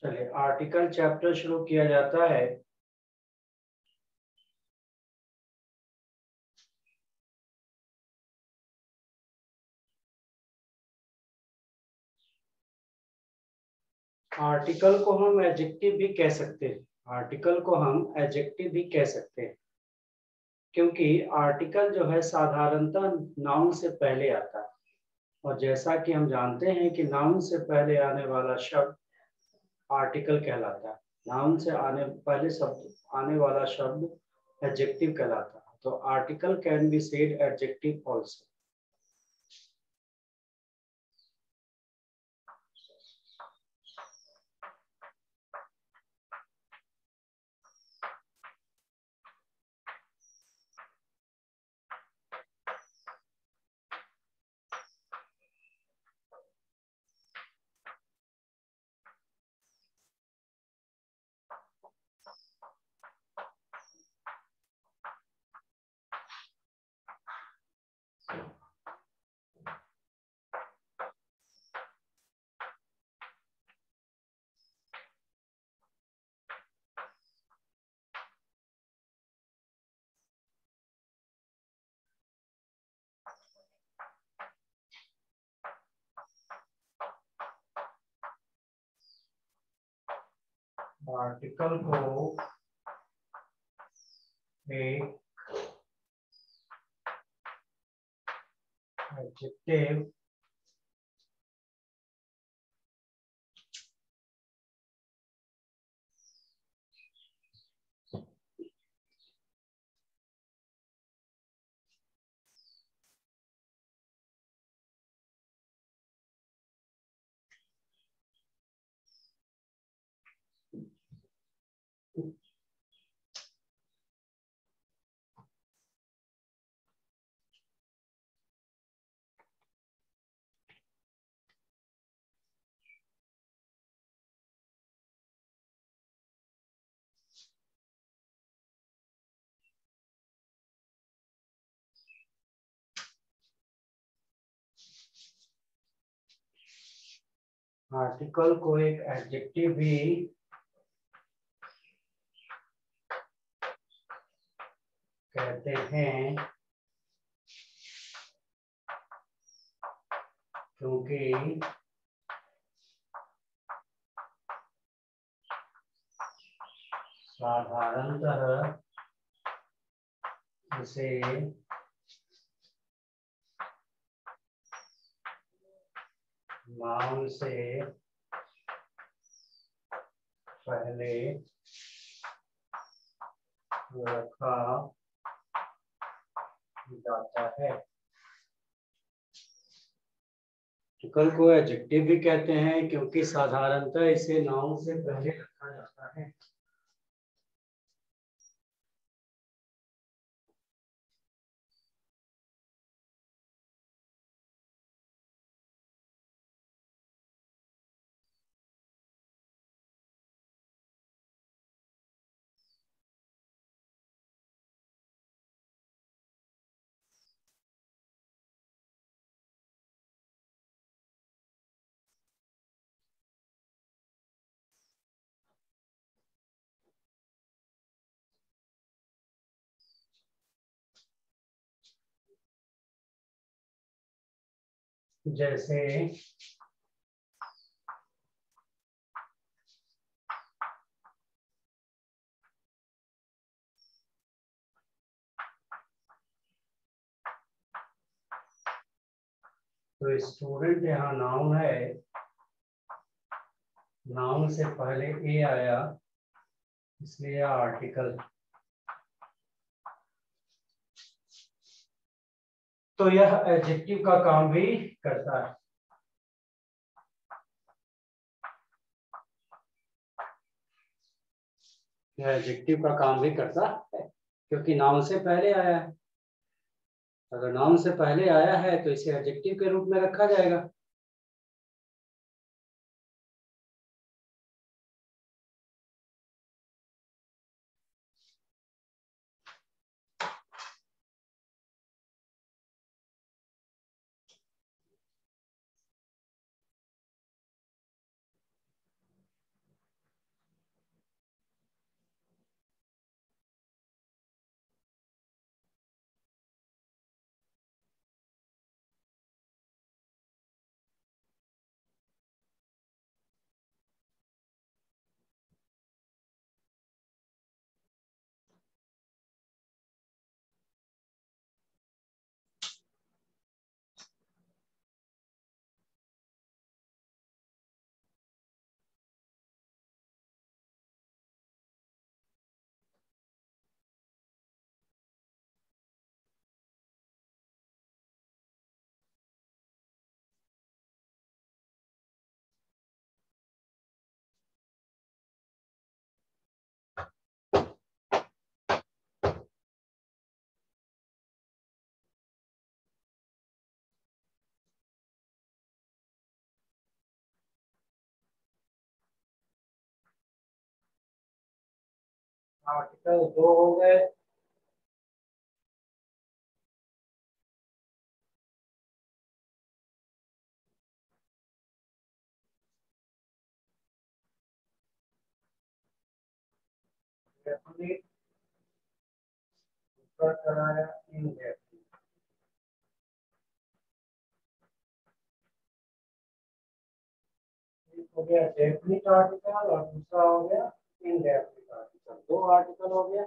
चलिए article chapter शुरू किया जाता है। आर्टिकल को हम एडजेक्टिव भी कह सकते हैं। आर्टिकल को हम एडजेक्टिव भी कह सकते हैं क्योंकि आर्टिकल जो है साधारणतः नाउन से पहले आता है और जैसा कि हम जानते हैं कि नाउन से पहले आने वाला शब्द आर्टिकल कहलाता है। नाउन से आने वाला शब्द एडजेक्टिव कहलाता है। तो article can be said adjective also. Article को एक एडजेक्टिव आर्टिकल को एक एडजेक्टिव भी कहते हैं क्योंकि साधारणतः इसे नाउन से पहले रखा जाता है। आर्टिकल को एडजेक्टिव भी कहते हैं क्योंकि साधारणतः इसे नाउन से पहले रखा जाता है। जैसे तो स्टूडेंट यहाँ नाउन है, नाउन से पहले ए आया इसलिए आर्टिकल। तो यह एडजेक्टिव का काम भी करता है। यह एडजेक्टिव का काम भी करता है क्योंकि नाउन से पहले आया है। अगर नाउन से पहले आया है तो इसे एडजेक्टिव के रूप में रखा जाएगा। आर्टिकल 2 हो गए। डेफिनिट कराया इनडेफिनिट। एक हो गया डेफिनिट आर्टिकल और दूसरा हो गया इनडेफिनिट आर्टिकल। 2 आर्टिकल हो गया।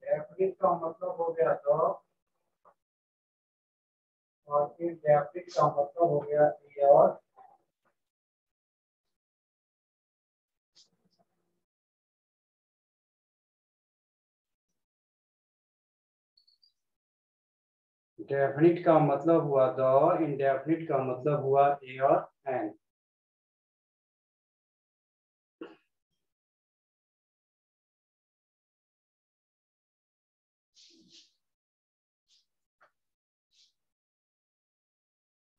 डेफिनिट का मतलब हो गया तो, और इनडेफिनिट का मतलब हो गया ए और डेफिनिट का मतलब हुआ द, इनडेफिनिट का मतलब हुआ ए और एन।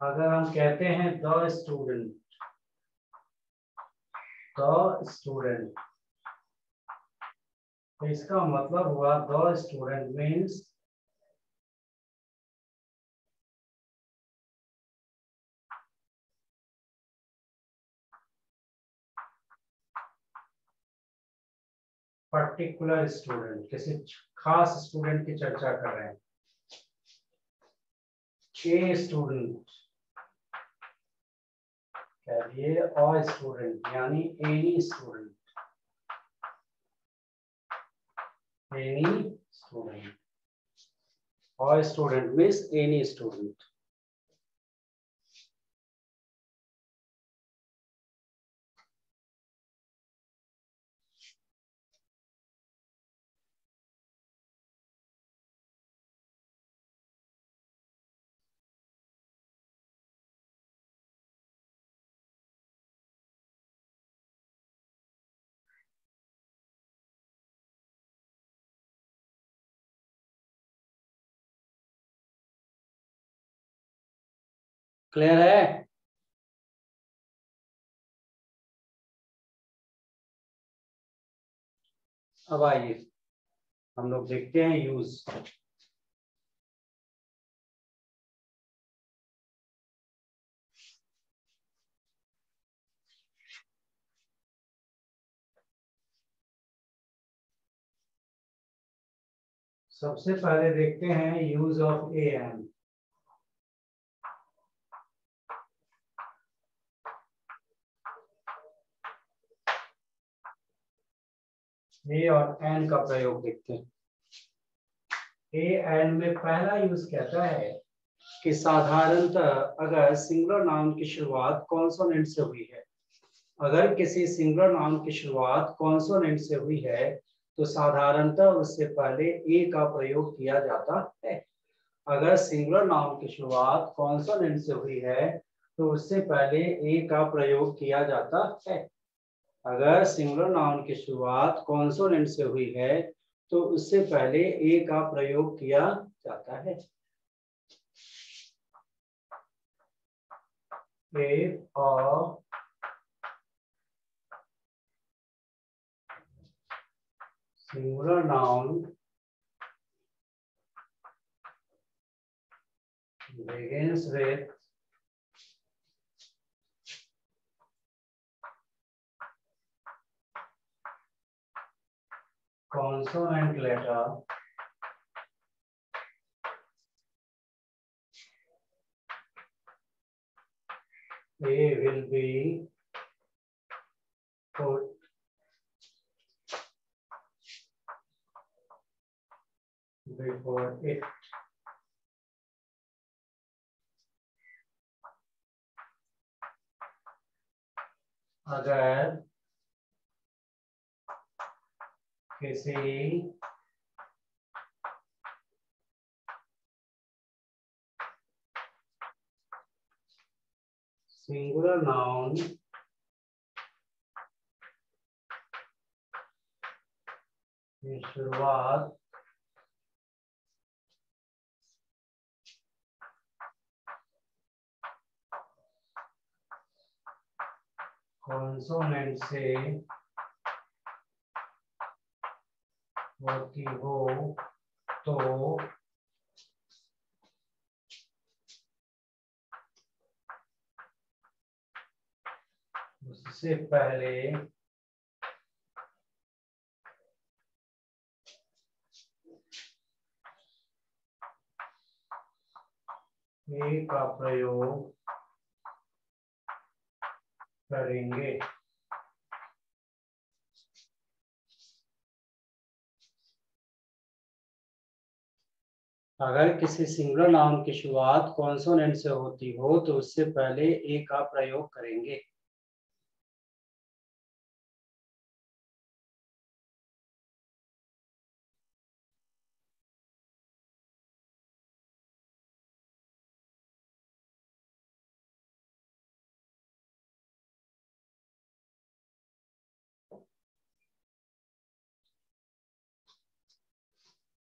अगर हम कहते हैं द स्टूडेंट, तो इसका मतलब हुआ the student means particular student, किसी खास स्टूडेंट की चर्चा कर रहे हैं। ए स्टूडेंट कह दिए, अ स्टूडेंट यानी any student, any student. A student means any student. Clear है? अब आइए हम लोग देखते हैं यूज। सबसे पहले देखते हैं यूज ऑफ ए एन। ए और एन का प्रयोग देखते हैं। ए एन में पहला यूज कहता है कि साधारणतः अगर सिंगुलर नाउन की शुरुआत कॉन्सोनेंट से हुई है, अगर किसी सिंगुलर नाउन की शुरुआत कॉन्सोनेंट से हुई है तो साधारणतः उससे पहले ए का प्रयोग किया जाता है। अगर सिंगुलर नाउन की शुरुआत कॉन्सोनेंट से हुई है तो उससे पहले ए का प्रयोग किया जाता है। अगर सिंगुलर नाउन की शुरुआत कॉन्सोनेंट से हुई है तो उससे पहले ए का प्रयोग किया जाता है। If a singular noun begins with consonant letter, A will be put before it. अगर किसी सिंगुलर नाउन की शुरुआत कॉन्सोनेंट से होती हो तो उससे पहले ए का प्रयोग करेंगे। अगर किसी सिंगुलर नाउन की शुरुआत कॉन्सोनेंट से होती हो तो उससे पहले ए का प्रयोग करेंगे।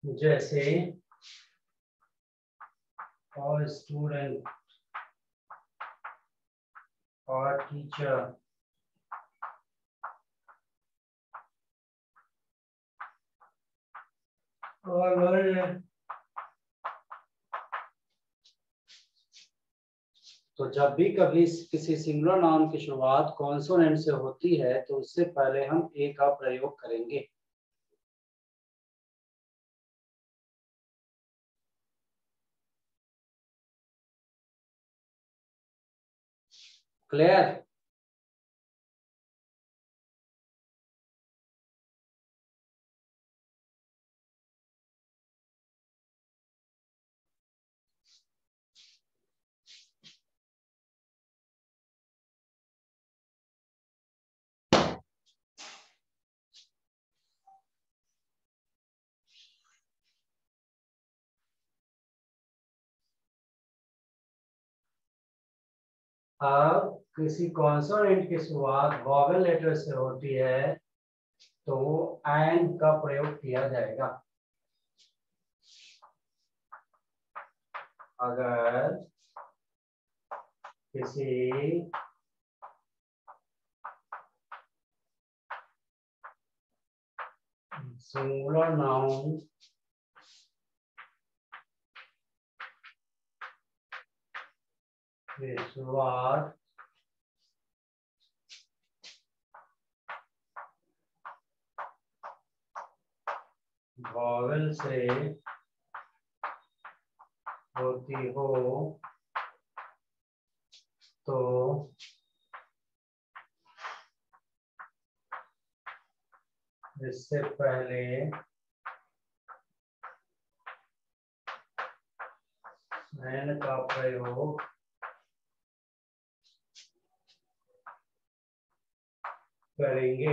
जैसे और स्टूडेंट और टीचर और तो जब भी कभी किसी सिंगुलर नाउन की शुरुआत कॉन्सोनेंट से होती है तो उससे पहले हम ए का प्रयोग करेंगे। क्लियर? अब किसी कॉन्सोनेंट की शुरुआत वॉवेल लेटर से होती है तो एन का प्रयोग किया जाएगा। अगर किसी सिंगुलर नाउन की शुरुआत वॉवेल से होती हो तो इससे पहले एन का प्रयोग करेंगे।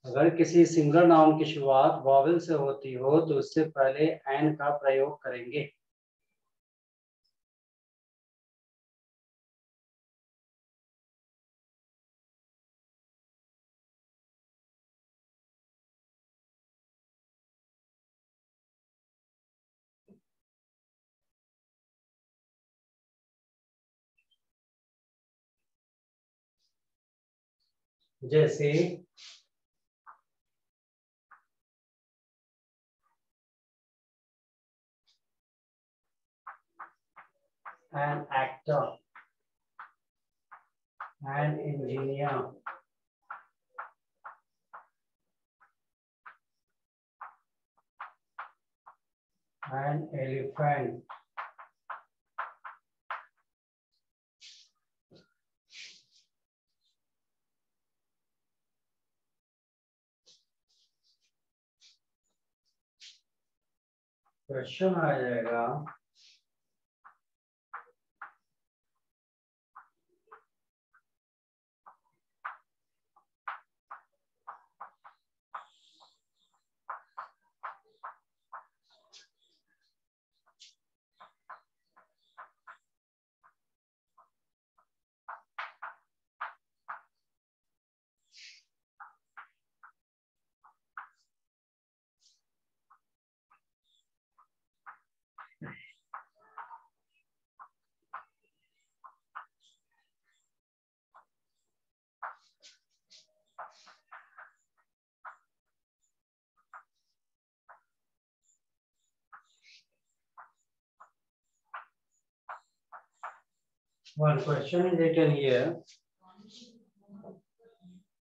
अगर किसी सिंगुलर नाउन की शुरुआत वॉवेल से होती हो तो उससे पहले एन का प्रयोग करेंगे। जैसे an actor, an engineer, an elephant, question आ जाएगा One question is written here.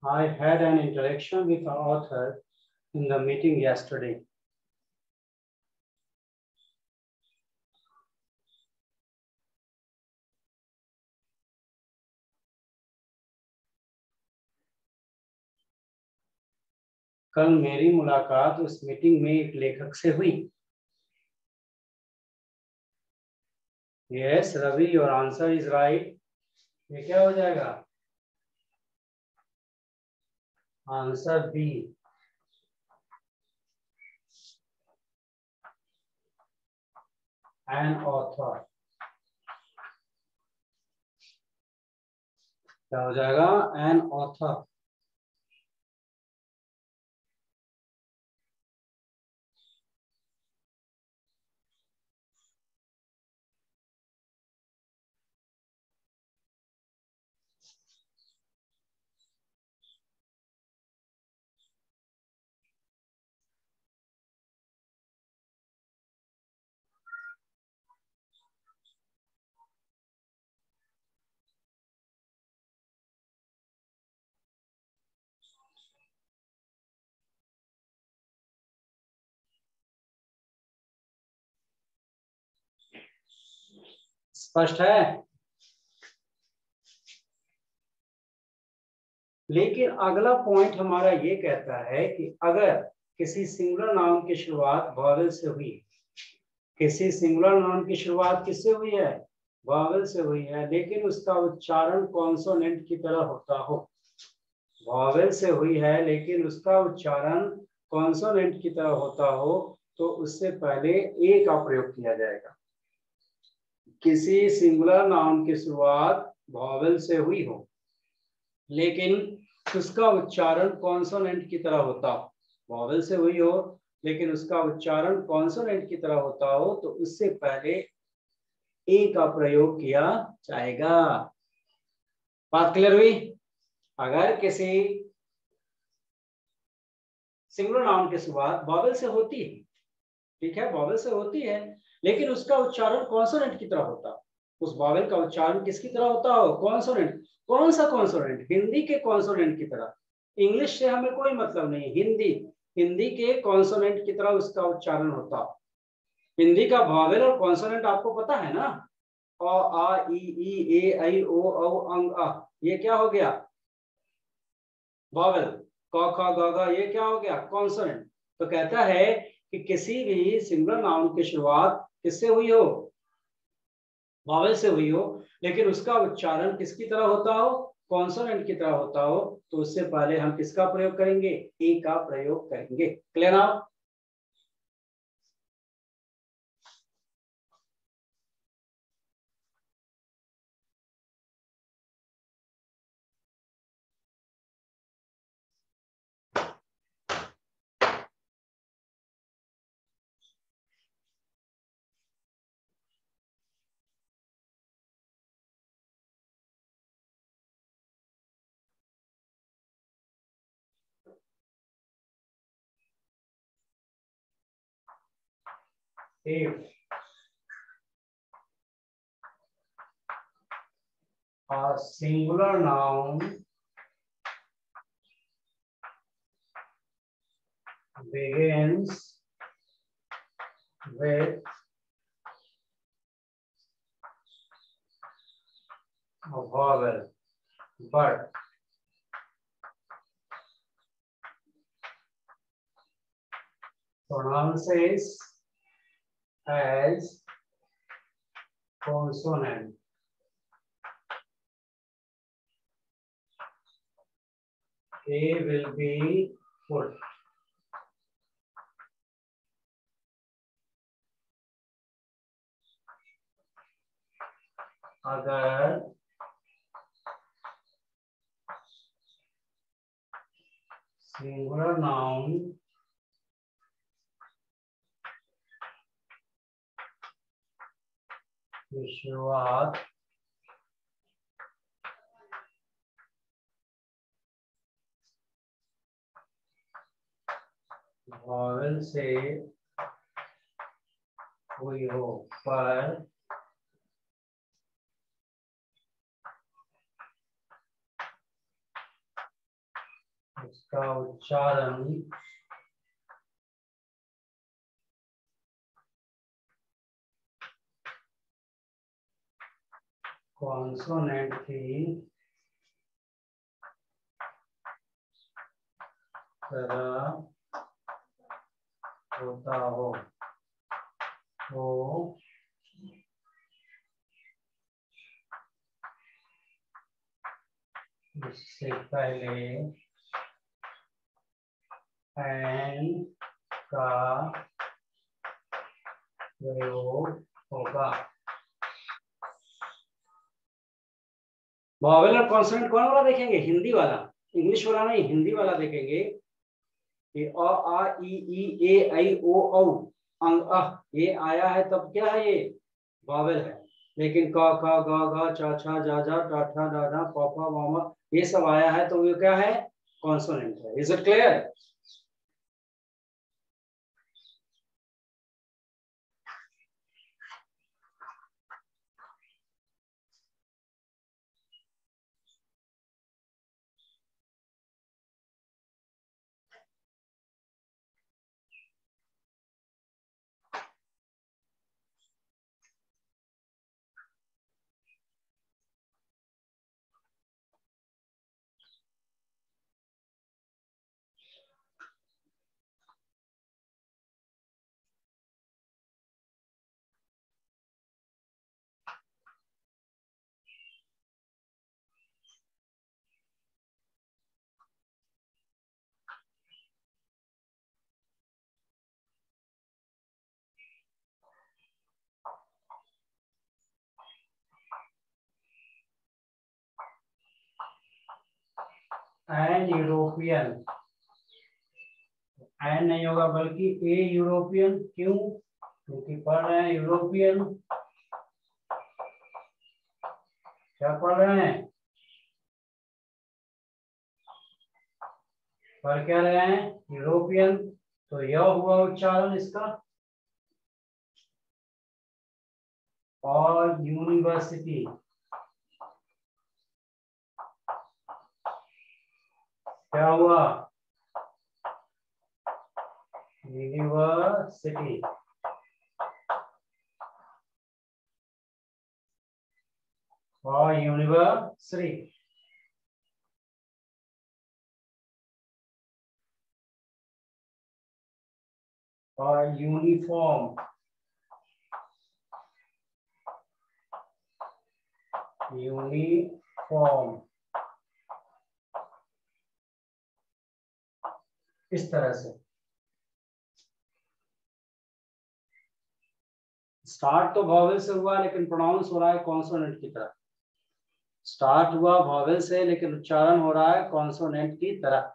I had an interaction with the author in the meeting yesterday. कल मेरी मुलाकात उस मीटिंग में एक लेखक से हुई. Yes, Ravi, your answer is right. ये क्या हो जाएगा? Answer B. An author. क्या हो जाएगा? An author. स्पष्ट है? लेकिन अगला पॉइंट हमारा ये कहता है कि अगर किसी सिंगुलर नाउन की शुरुआत वॉवेल से हुई, किसी सिंगुलर नाउन की शुरुआत किससे हुई है? वॉवेल से हुई है, लेकिन उसका उच्चारण कॉन्सोनेंट की तरह होता हो. वॉवेल से हुई है लेकिन उसका उच्चारण कॉन्सोनेंट की तरह होता हो, तो उससे पहले ए का प्रयोग किया जाएगा. किसी सिंगुलर नाउन की शुरुआत वॉवेल से हुई हो लेकिन उसका उच्चारण कॉन्सोनेंट की तरह होता हो, वॉवेल से हुई हो लेकिन उसका उच्चारण कॉन्सोनेंट की तरह होता हो, तो उससे पहले ए का प्रयोग किया जाएगा. बात क्लियर हुई? अगर किसी सिंगुलर नाउन की शुरुआत वॉवेल से होती है, ठीक है, वॉवेल से होती है, लेकिन उसका उच्चारण कॉन्सोनेंट की तरह होता हो, उस वॉवेल का उच्चारण किसकी तरह होता हो? कॉन्सोनेंट. कौन सा कॉन्सोनेंट? हिंदी के कॉन्सोनेंट की तरह. इंग्लिश से हमें कोई मतलब नहीं, हिंदी के कॉन्सोनेंट की तरह उसका उच्चारण होता हो. हिंदी का वॉवेल और कॉन्सोनेंट आपको पता है ना? अ, आ, ई, ए, ऐ, ओ, औ, अंग, आ. ये क्या हो गया? वॉवेल. क, ख, ग, घ, ये क्या हो गया? कॉन्सोनेंट. तो कहता है कि किसी भी सिंगुलर नाउन की शुरुआत किससे हुई हो? वॉवेल से हुई हो, लेकिन उसका उच्चारण किसकी तरह होता हो? कॉन्सोनेंट की तरह होता हो, तो उससे पहले हम किसका प्रयोग करेंगे? ए का प्रयोग करेंगे. Clear now? If a singular noun begins with a vowel but pronounces as consonant, A will be put. अगर सिंगुलर नाउन की शुरुआत वॉवेल से हुई हो पर का उच्चारण कॉन्सोनेंट की तरह होता हो तो इससे पहले एन का प्रयोग होगा। वॉवेल और कॉन्सोनेंट कौन वाला देखेंगे? हिंदी वाला, इंग्लिश वाला नहीं, हिंदी वाला देखेंगे। ये अ आ इ ई ए आई ओ औ अंग अह, ये आया है तब क्या है? ये वॉवेल है। लेकिन क ख ग घ छ छ ज झ ट ठ ड ढ प फ व म ये सब आया है तो ये क्या है? कॉन्सोनेंट है। Is it clear? An European, an नहीं होगा बल्कि ए यूरोपियन। क्यों? क्योंकि पढ़ रहे हैं यूरोपियन। क्या पढ़ रहे हैं? पढ़ क्या रहे हैं? यूरोपियन। तो यह हुआ उच्चारण इसका। और यूनिवर्सिटी, क्या हुआ? यूनिवर्सिटी। और यूनिवर्सिटी। और यूनिफॉर्म, यूनिफॉर्म। इस तरह से स्टार्ट तो वॉवेल से हुआ लेकिन प्रोनाउंस हो रहा है कॉन्सोनेंट की तरह। स्टार्ट हुआ वॉवेल से लेकिन उच्चारण हो रहा है कॉन्सोनेंट की तरह।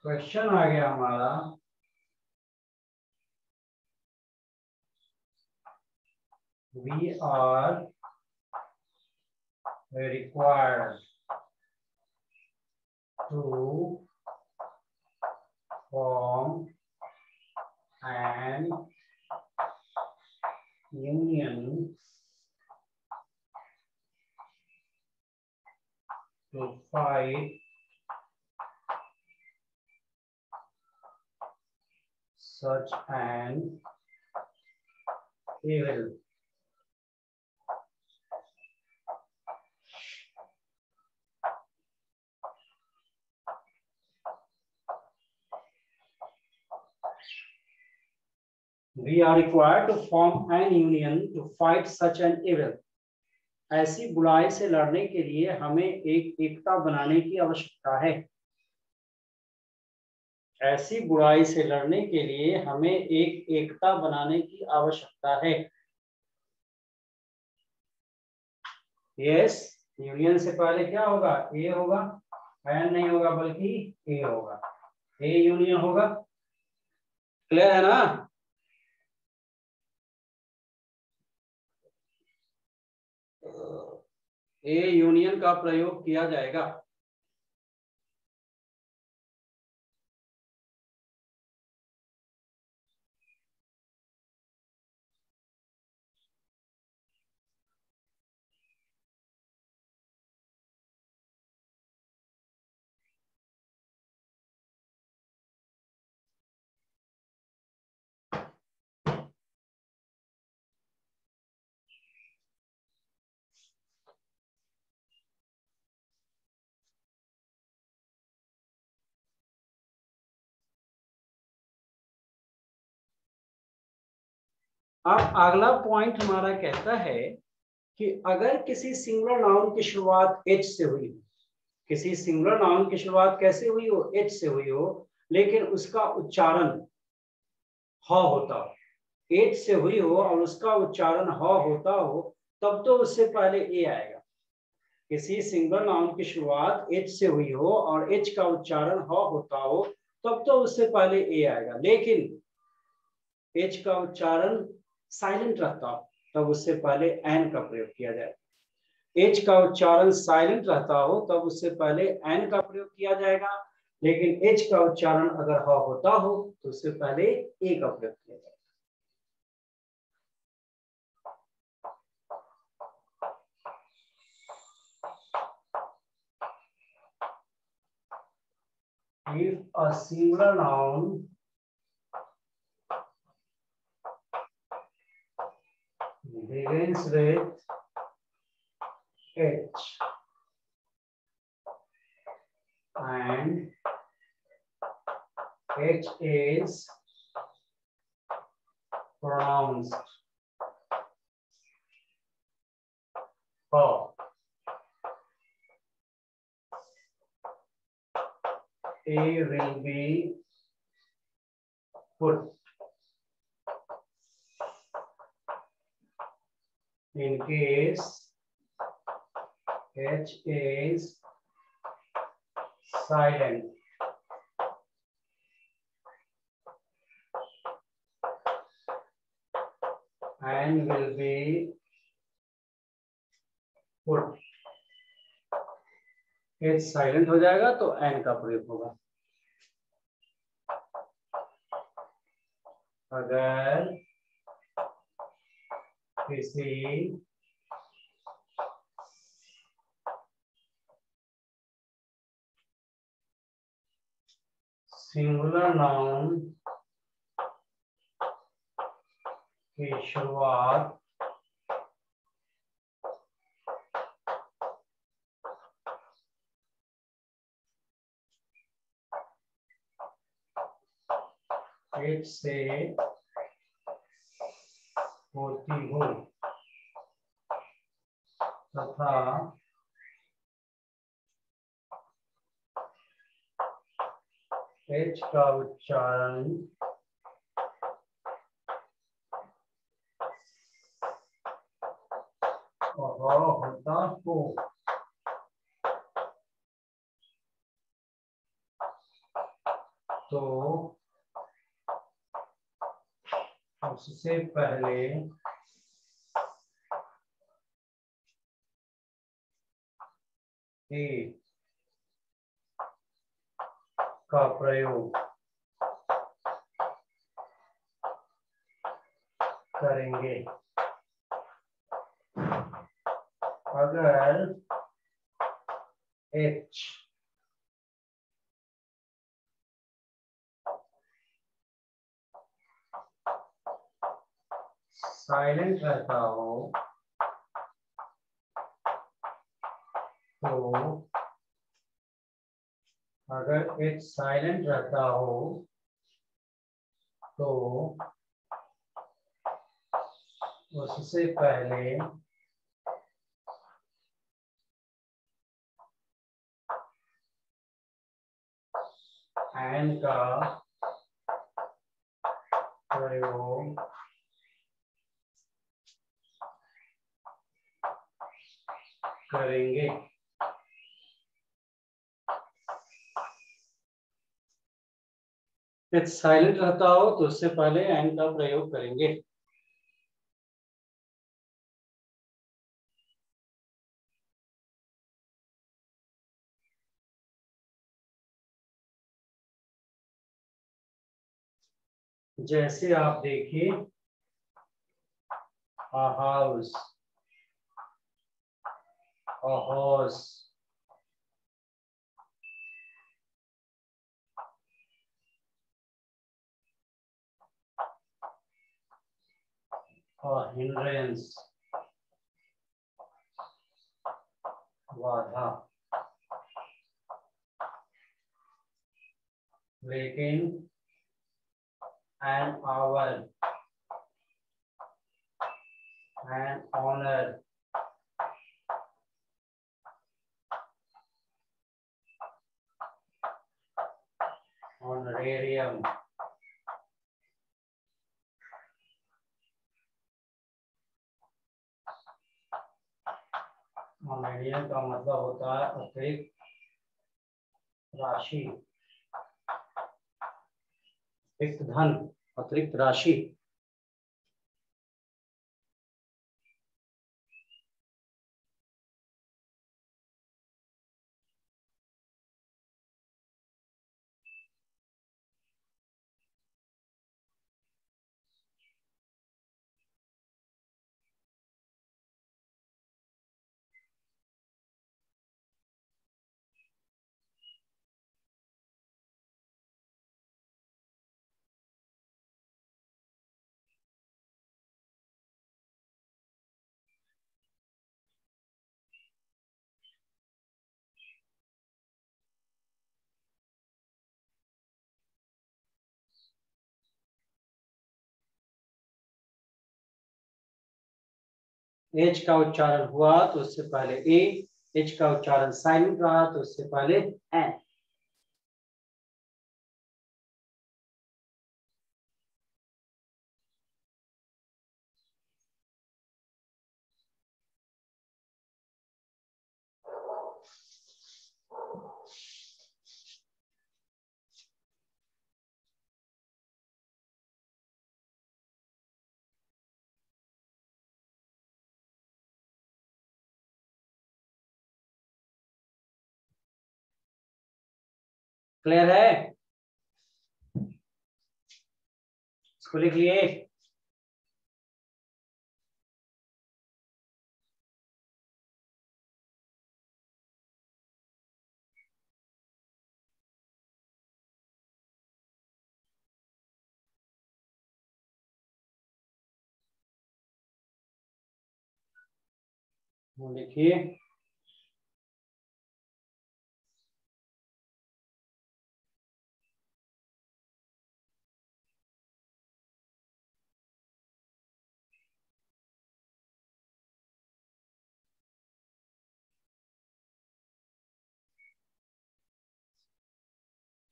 क्वेश्चन आ गया हमारा, we are required to form an union to fight such an evil. We are required to form an union to fight such an evil. ऐसी बुराई से लड़ने के लिए हमें एक एकता बनाने की आवश्यकता है। ऐसी बुराई से लड़ने के लिए हमें एक एकता बनाने की आवश्यकता है। यस, यूनियन से पहले क्या होगा? ए होगा। एन नहीं होगा बल्कि ए होगा, ए यूनियन होगा। क्लियर है ना? ए यूनियन का प्रयोग किया जाएगा। अब अगला पॉइंट हमारा कहता है कि अगर किसी सिंगुलर नाउन की शुरुआत एच से हुई, किसी सिंगुलर नाउन की शुरुआत कैसे हुई हो? एच से हुई हो, लेकिन उसका उच्चारण ह होता हो, एच से हुई हो और उसका उच्चारण ह होता हो, तब तो उससे पहले ए आएगा। किसी सिंगुलर नाउन की शुरुआत एच से हुई हो और एच का उच्चारण ह होता हो, तब तो उससे पहले ए आएगा। लेकिन एच का उच्चारण साइलेंट रहता हो, तब उससे पहले एन का प्रयोग किया जाएगा। एच का उच्चारण साइलेंट रहता हो, तब उससे पहले एन का प्रयोग किया जाएगा। लेकिन एच का उच्चारण अगर ह होता हो तो उससे पहले ए का प्रयोग किया जाएगा। If a singular noun begins with H and H is pronounced H, A will be put. In case H is silent, N will be put. H silent हो जाएगा तो N का प्रयोग होगा। अगर किसी सिंगुलर नाउन की शुरुआत H से होती हो तथा H का उच्चारण होता हो तो उससे पहले ए का प्रयोग करेंगे। अगर H साइलेंट रहता हो तो अगर H साइलेंट रहता हो तो उससे पहले एन का प्रयोग करेंगे। एच साइलेंट रहता हो तो उससे पहले एन का प्रयोग करेंगे। जैसे आप देखिए a house, a horse, a hindrance, बाधा, लेकिन an hour, an honor, honorarium, honorarium का मतलब होता है अतिरिक्त राशि, अतिरिक्त धन, अतिरिक्त राशि। एच का उच्चारण हुआ तो उससे पहले ए, एच का उच्चारण साइलेंट रहा तो उससे पहले एन। क्लियर है? इसको लिख लिए। लिखिए।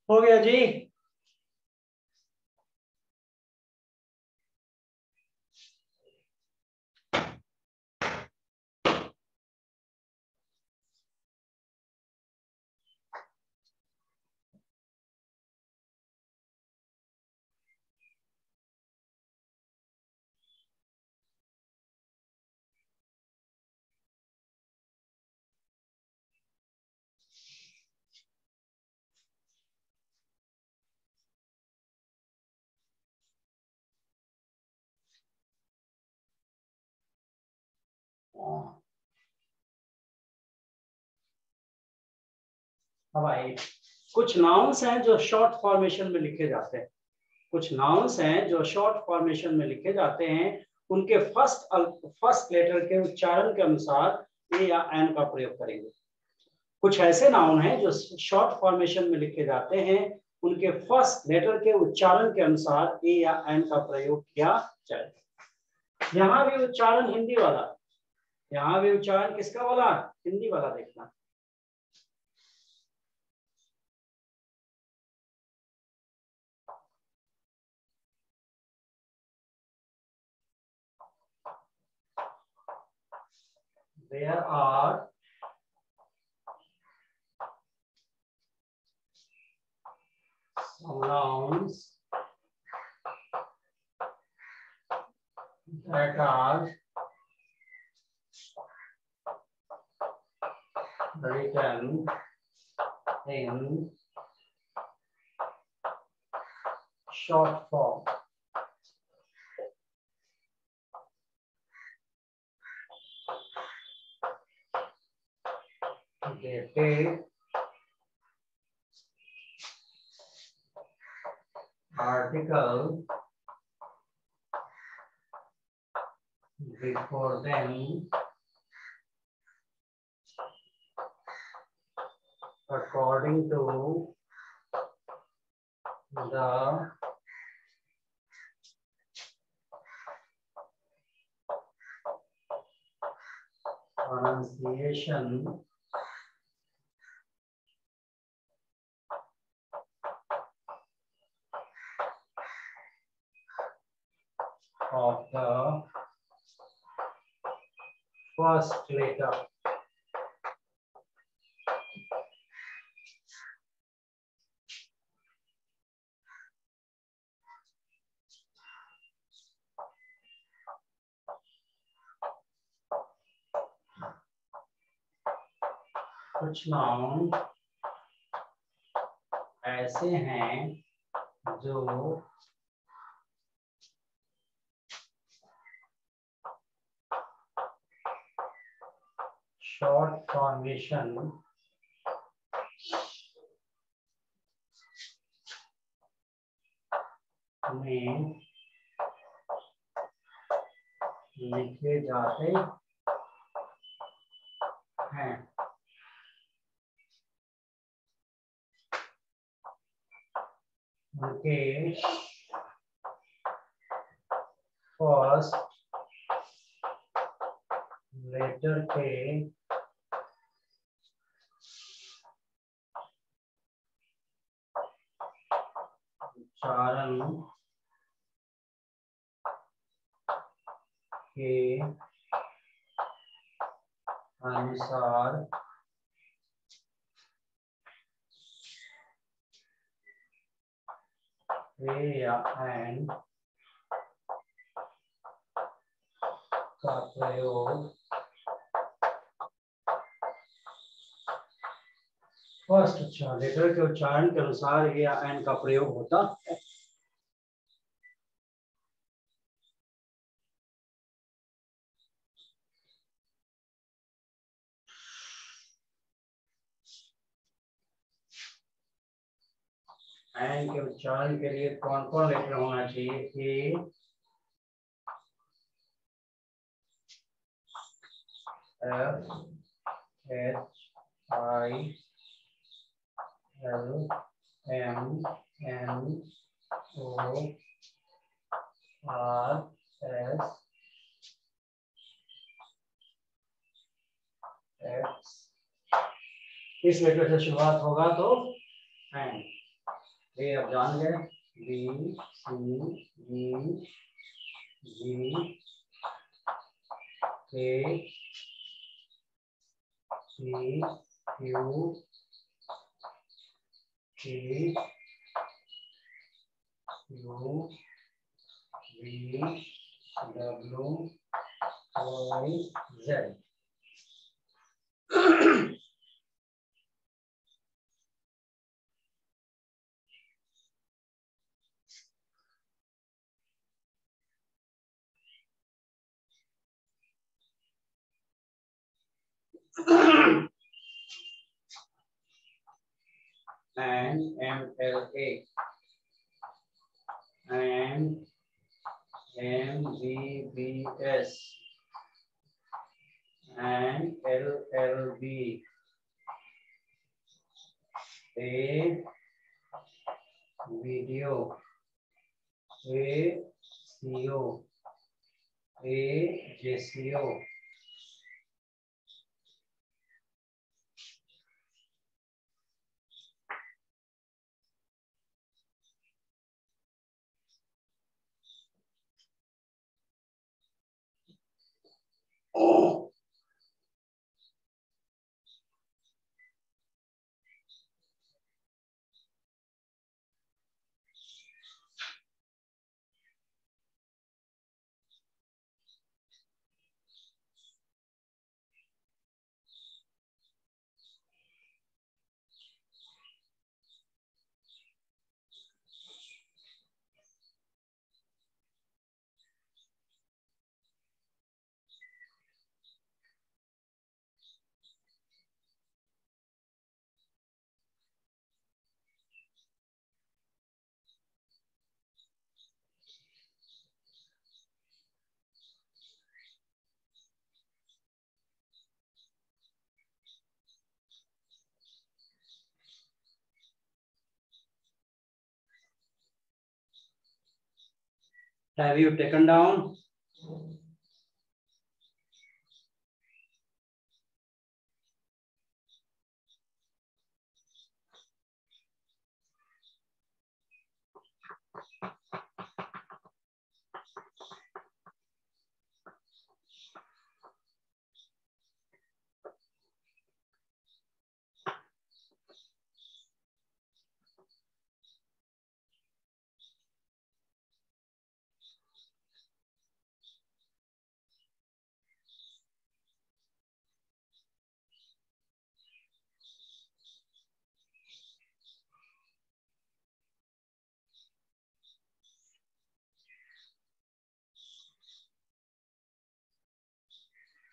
हो गया जी। अब आइए, कुछ नाउन्स हैं जो शॉर्ट फॉर्मेशन में लिखे जाते हैं। कुछ नाउन्स हैं जो शॉर्ट फॉर्मेशन में लिखे जाते हैं, उनके फर्स्ट लेटर के उच्चारण के अनुसार ए या एन का प्रयोग करेंगे। कुछ ऐसे नाउन हैं जो शॉर्ट फॉर्मेशन में लिखे जाते हैं, उनके फर्स्ट लेटर के उच्चारण के अनुसार ए या एन का प्रयोग किया जाएगा। यहाँ भी उच्चारण हिंदी वाला, यहाँ भी उच्चारण किसका वाला? हिंदी वाला। देखना, there are some nouns that are written in short form. They take article before them according to the pronunciation of the first letter. कुछ नाउन ऐसे हैं जो शॉर्ट फॉर्मेशन में लिखे जाते हैं। उनके फर्स्ट लेटर के उच्चारण के अनुसार ए या एन का प्रयोग फर्स्ट लेटर के उच्चारण के अनुसार ए या एन का प्रयोग होता है। एन के उच्चारण के लिए कौन कौन लेटर होना चाहिए? A, F, H, I, L, M, N, O, R, S, X. इस लेटर से शुरुआत होगा तो एन। ये अब जान गए। B, C, D, G, K, C, Q, P, Q, V, W, Y, Z. and MLA and MBBS and LLB, A video, A CO, A JCO, Have you taken down?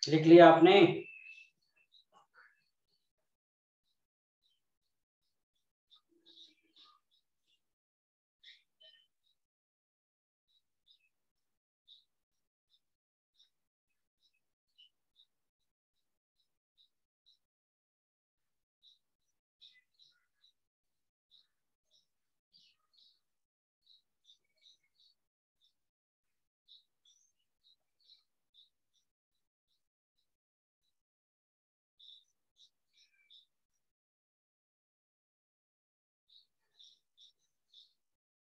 लिख लिया आपने?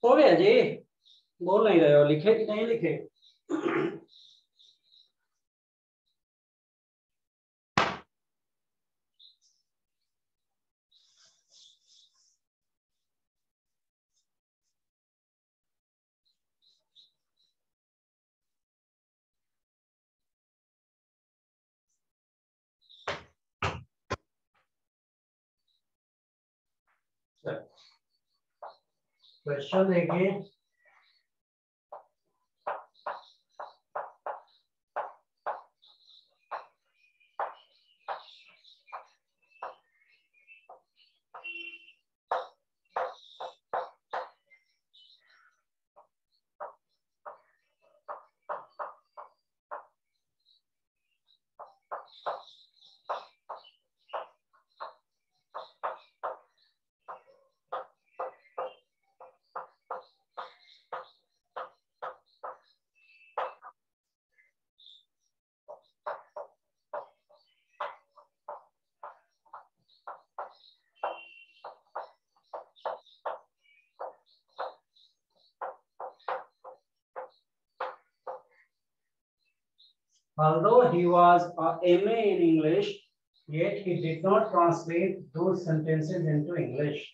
हो गया जी? बोल नहीं रहे हो, लिखे कि नहीं लिखे? क्वेश्चन देखिए। Although he was a MA in English, yet he did not translate those sentences into English.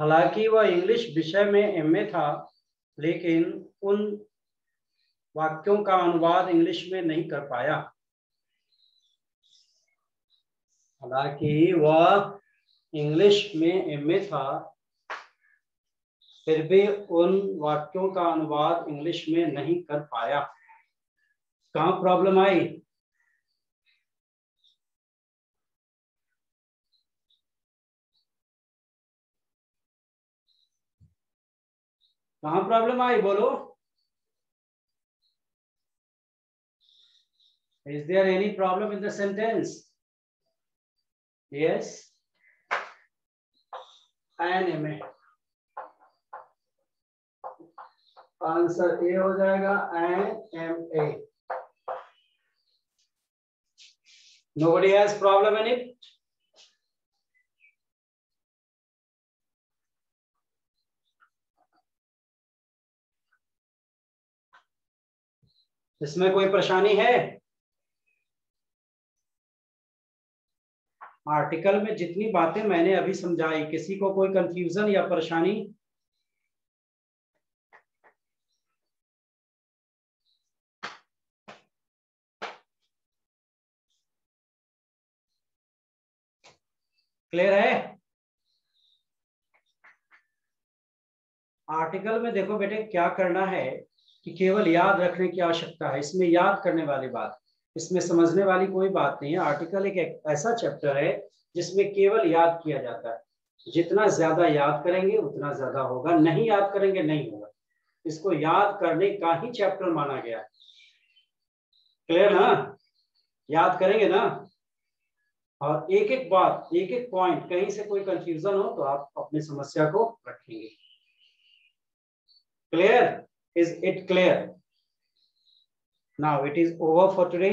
हालांकि वह इंग्लिश विषय में एमए था, लेकिन उन वाक्यों का अनुवाद इंग्लिश में नहीं कर पाया। हालांकि वह इंग्लिश में एमए था, फिर भी उन वाक्यों का अनुवाद इंग्लिश में नहीं कर पाया। कहाँ प्रॉब्लम आई? कहाँ प्रॉब्लम आई, बोलो। Is there any problem in the sentence? Yes. An MA. Answer A हो जाएगा, an MA. Nobody has problem in it? इसमें कोई परेशानी है? आर्टिकल में जितनी बातें मैंने अभी समझाई, किसी को कोई कंफ्यूजन या परेशानी? क्लियर है? आर्टिकल में देखो बेटे, क्या करना है कि केवल याद रखने की आवश्यकता है, इसमें याद करने वाली बात, इसमें समझने वाली कोई बात नहीं है। आर्टिकल एक ऐसा चैप्टर है जिसमें केवल याद किया जाता है। जितना ज्यादा याद करेंगे उतना ज्यादा होगा, नहीं याद करेंगे नहीं होगा। इसको याद करने का ही चैप्टर माना गया। क्लियर ना? याद करेंगे ना? और एक एक बात, एक एक पॉइंट, कहीं से कोई कंफ्यूजन हो तो आप अपनी समस्या को रखेंगे। Clear? Is it clear? Now it is over for today.